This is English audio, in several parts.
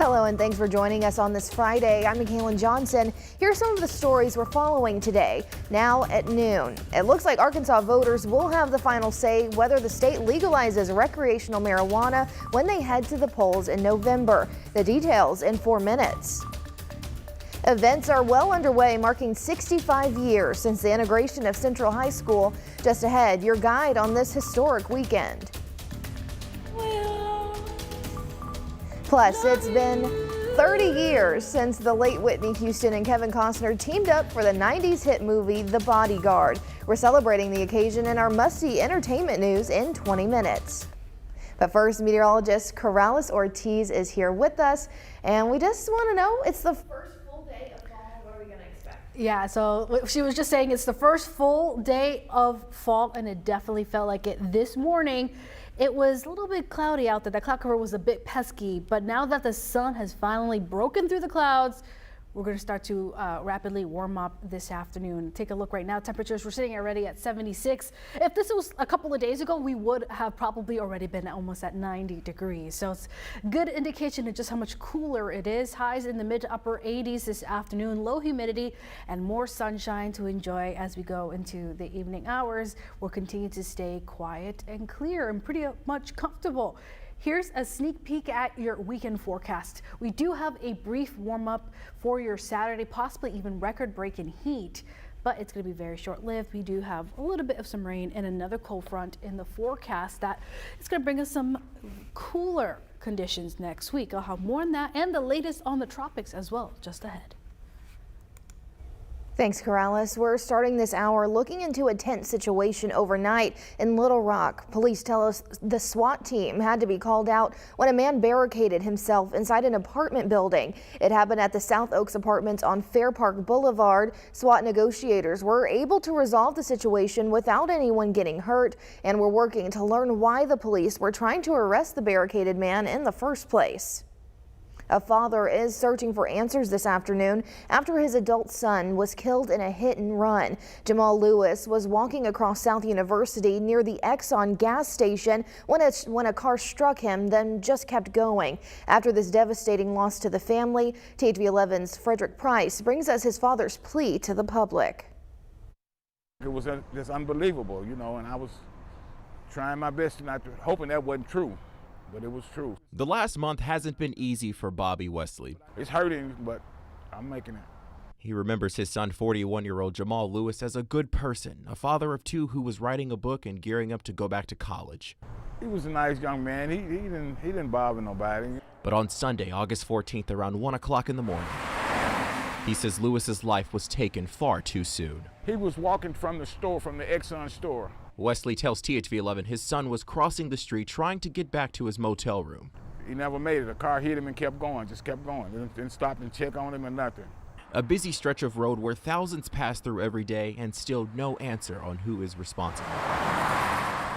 Hello and thanks for joining us on this Friday. I'm Mackailyn Johnson. Here are some of the stories we're following today. Now at noon, it looks like Arkansas voters will have the final say whether the state legalizes recreational marijuana when they head to the polls in November. The details in 4 minutes. Events are well underway, marking 65 years since the integration of Central High School. Just ahead, your guide on this historic weekend. Plus, it's been 30 years since the late Whitney Houston and Kevin Costner teamed up for the 90s hit movie The Bodyguard. We're celebrating the occasion in our must-see entertainment news in 20 minutes. But first, meteorologist Corrales Ortiz is here with us, and we just want to know, it's the first full day of fall. What are we going to expect? Yeah, so she was just saying it's the first full day of fall, and it definitely felt like it this morning. It was a little bit cloudy out there. The cloud cover was a bit pesky, but now that the sun has finally broken through the clouds, we're going to start to rapidly warm up this afternoon. Take a look right now. Temperatures, we're sitting already at 76. If this was a couple of days ago, we would have probably already been almost at 90 degrees. So it's a good indication of just how much cooler it is. Highs in the mid to upper 80s this afternoon, low humidity and more sunshine to enjoy as we go into the evening hours. We'll continue to stay quiet and clear and pretty much comfortable. Here's a sneak peek at your weekend forecast. We do have a brief warm up for your Saturday, possibly even record-breaking heat, but it's going to be very short-lived. We do have a little bit of some rain and another cold front in the forecast that is going to bring us some cooler conditions next week. I'll have more on that and the latest on the tropics as well just ahead. Thanks, Corrales. We're starting this hour looking into a tense situation overnight in Little Rock. Police tell us the SWAT team had to be called out when a man barricaded himself inside an apartment building. It happened at the South Oaks Apartments on Fair Park Boulevard. SWAT negotiators were able to resolve the situation without anyone getting hurt, and were working to learn why the police were trying to arrest the barricaded man in the first place. A father is searching for answers this afternoon after his adult son was killed in a hit and run. Jamal Lewis was walking across South University near the Exxon gas station when a car struck him, then just kept going. After this devastating loss to the family, THV11's Frederick Price brings us his father's plea to the public. It was just unbelievable, you know, and I was trying my best not to, hoping that wasn't true. But it was true. The last month hasn't been easy for Bobby Wesley. It's hurting, but I'm making it. He remembers his son, 41-year-old Jamal Lewis, as a good person, a father of two who was writing a book and gearing up to go back to college. He was a nice young man. He didn't bother nobody. But on Sunday, August 14th, around 1 o'clock in the morning, he says Lewis's life was taken far too soon. He was walking from the store, from the Exxon store. Wesley tells THV11 his son was crossing the street trying to get back to his motel room. He never made it. A car hit him and kept going, just kept going. Didn't stop and check on him or nothing. A busy stretch of road where thousands pass through every day and still no answer on who is responsible.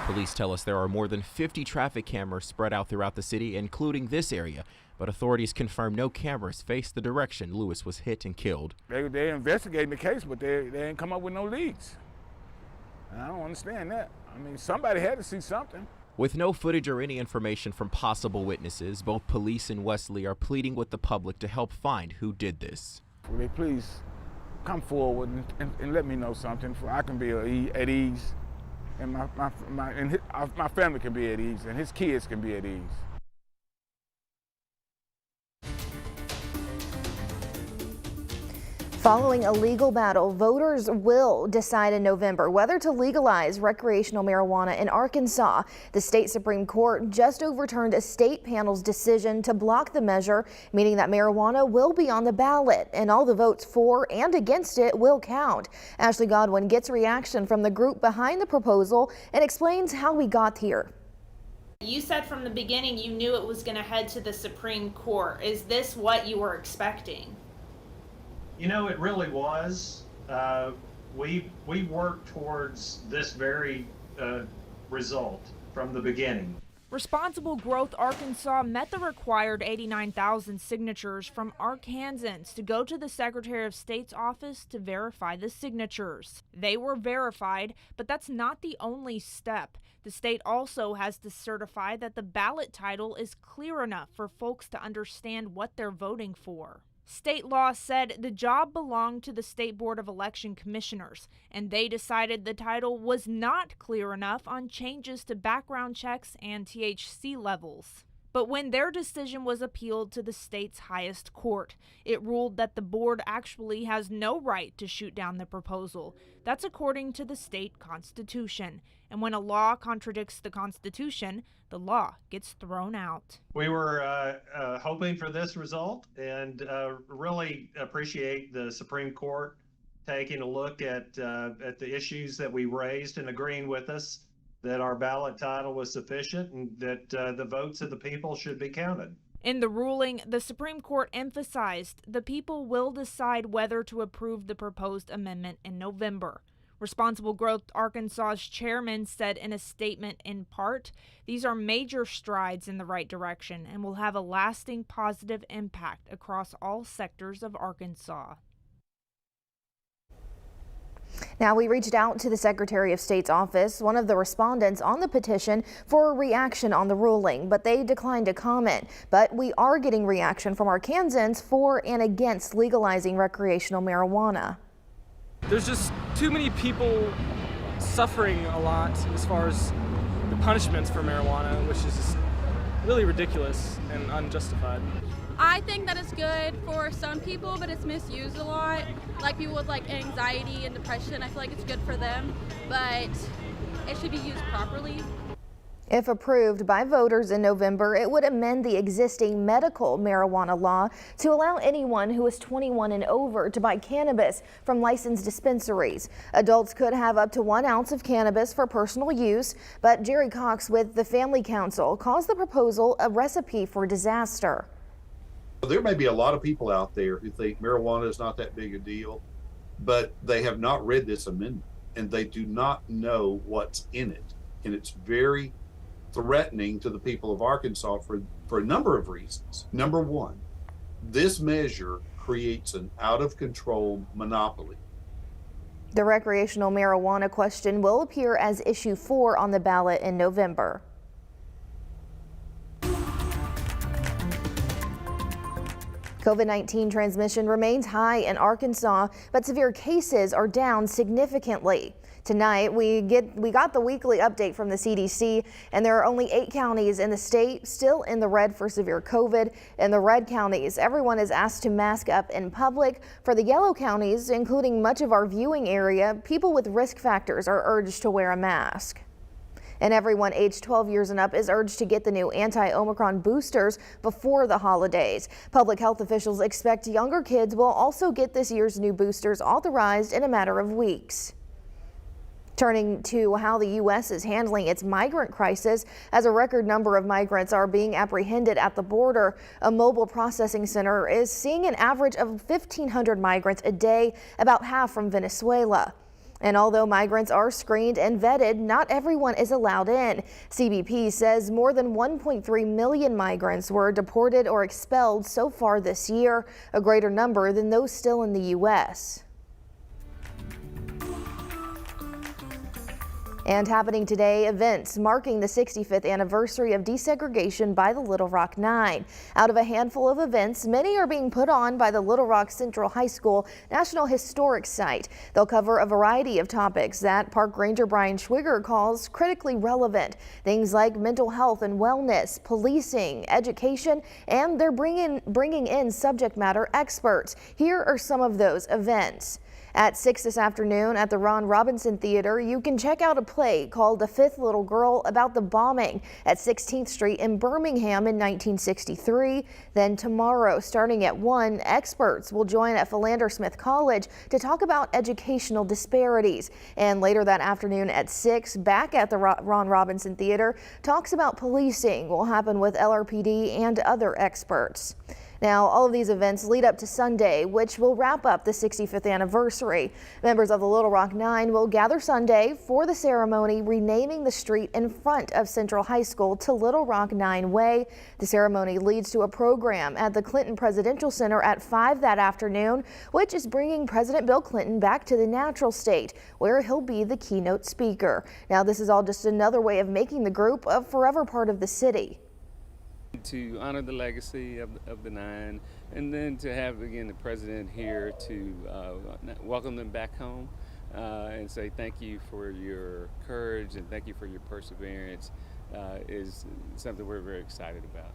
Police tell us there are more than 50 traffic cameras spread out throughout the city, including this area, but authorities confirm no cameras face the direction Lewis was hit and killed. They're investigating the case, but they ain't come up with no leads. I don't understand that. I mean, somebody had to see something. With no footage or any information from possible witnesses, both police and Wesley are pleading with the public to help find who did this. Will they please come forward and let me know something so I can be at ease, and my family can be at ease, and his kids can be at ease. Following a legal battle, voters will decide in November whether to legalize recreational marijuana in Arkansas. The state Supreme Court just overturned a state panel's decision to block the measure, meaning that marijuana will be on the ballot, and all the votes for and against it will count. Ashley Godwin gets reaction from the group behind the proposal and explains how we got here. You said from the beginning you knew it was going to head to the Supreme Court. Is this what you were expecting? You know, it really was. We worked towards this very result from the beginning. Responsible Growth Arkansas met the required 89,000 signatures from Arkansans to go to the Secretary of State's office to verify the signatures. They were verified, but that's not the only step. The state also has to certify that the ballot title is clear enough for folks to understand what they're voting for. State law said the job belonged to the State Board of Election Commissioners, and they decided the title was not clear enough on changes to background checks and THC levels. But when their decision was appealed to the state's highest court, it ruled that the board actually has no right to shoot down the proposal. That's according to the state constitution. And when a law contradicts the Constitution, the law gets thrown out. We were hoping for this result and really appreciate the Supreme Court taking a look at the issues that we raised and agreeing with us that our ballot title was sufficient and that the votes of the people should be counted. In the ruling, the Supreme Court emphasized the people will decide whether to approve the proposed amendment in November. Responsible Growth Arkansas's chairman said in a statement, in part, these are major strides in the right direction and will have a lasting positive impact across all sectors of Arkansas. Now, we reached out to the Secretary of State's office, one of the respondents on the petition, for a reaction on the ruling, but they declined to comment. But we are getting reaction from Arkansans for and against legalizing recreational marijuana. There's just too many people suffering a lot as far as the punishments for marijuana, which is just really ridiculous and unjustified. I think that it's good for some people, but it's misused a lot. Like people with like anxiety and depression, I feel like it's good for them, but it should be used properly. If approved by voters in November, it would amend the existing medical marijuana law to allow anyone who is 21 and over to buy cannabis from licensed dispensaries. Adults could have up to 1 ounce of cannabis for personal use, but Jerry Cox with the Family Council calls the proposal a recipe for disaster. There may be a lot of people out there who think marijuana is not that big a deal, but they have not read this amendment and they do not know what's in it. And it's very threatening to the people of Arkansas for a number of reasons. Number one, this measure creates an out-of-control monopoly. The recreational marijuana question will appear as issue 4 on the ballot in November. COVID-19 transmission remains high in Arkansas, but severe cases are down significantly. Tonight, we got the weekly update from the CDC, and there are only 8 counties in the state still in the red for severe COVID. In the red counties, everyone is asked to mask up in public. For the yellow counties, including much of our viewing area, people with risk factors are urged to wear a mask. And everyone aged 12 years and up is urged to get the new anti-Omicron boosters before the holidays. Public health officials expect younger kids will also get this year's new boosters authorized in a matter of weeks. Turning to how the U.S. is handling its migrant crisis, as a record number of migrants are being apprehended at the border. A mobile processing center is seeing an average of 1,500 migrants a day, about half from Venezuela. And although migrants are screened and vetted, not everyone is allowed in. CBP says more than 1.3 million migrants were deported or expelled so far this year, a greater number than those still in the U.S. And happening today, events marking the 65th anniversary of desegregation by the Little Rock Nine. Out of a handful of events, many are being put on by the Little Rock Central High School National Historic Site. They'll cover a variety of topics that Park Ranger Brian Schwiger calls critically relevant. Things like mental health and wellness, policing, education, and they're bringing in subject matter experts. Here are some of those events. At 6 this afternoon at the Ron Robinson Theater, you can check out a play called The Fifth Little Girl about the bombing at 16th Street in Birmingham in 1963. Then tomorrow, starting at 1, experts will join at Philander Smith College to talk about educational disparities. And later that afternoon at 6, back at the Ron Robinson Theater, talks about policing will happen with LRPD and other experts. Now, all of these events lead up to Sunday, which will wrap up the 65th anniversary. Members of the Little Rock Nine will gather Sunday for the ceremony renaming the street in front of Central High School to Little Rock Nine Way. The ceremony leads to a program at the Clinton Presidential Center at 5 that afternoon, which is bringing President Bill Clinton back to the natural state, where he'll be the keynote speaker. Now, this is all just another way of making the group a forever part of the city. To honor the legacy of the Nine, and then to have again the president here to welcome them back home and say thank you for your courage and thank you for your perseverance is something we're very excited about.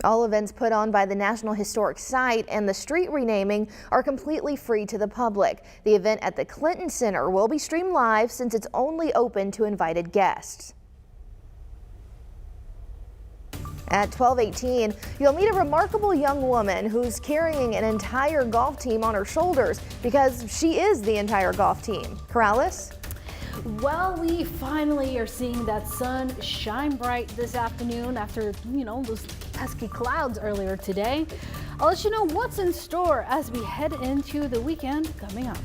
All events put on by the National Historic Site and the street renaming are completely free to the public. The event at the Clinton Center will be streamed live since it's only open to invited guests. At 12:18, you'll meet a remarkable young woman who's carrying an entire golf team on her shoulders because she is the entire golf team. Corrales? Well, we finally are seeing that sun shine bright this afternoon after, those pesky clouds earlier today. I'll let you know what's in store as we head into the weekend coming up.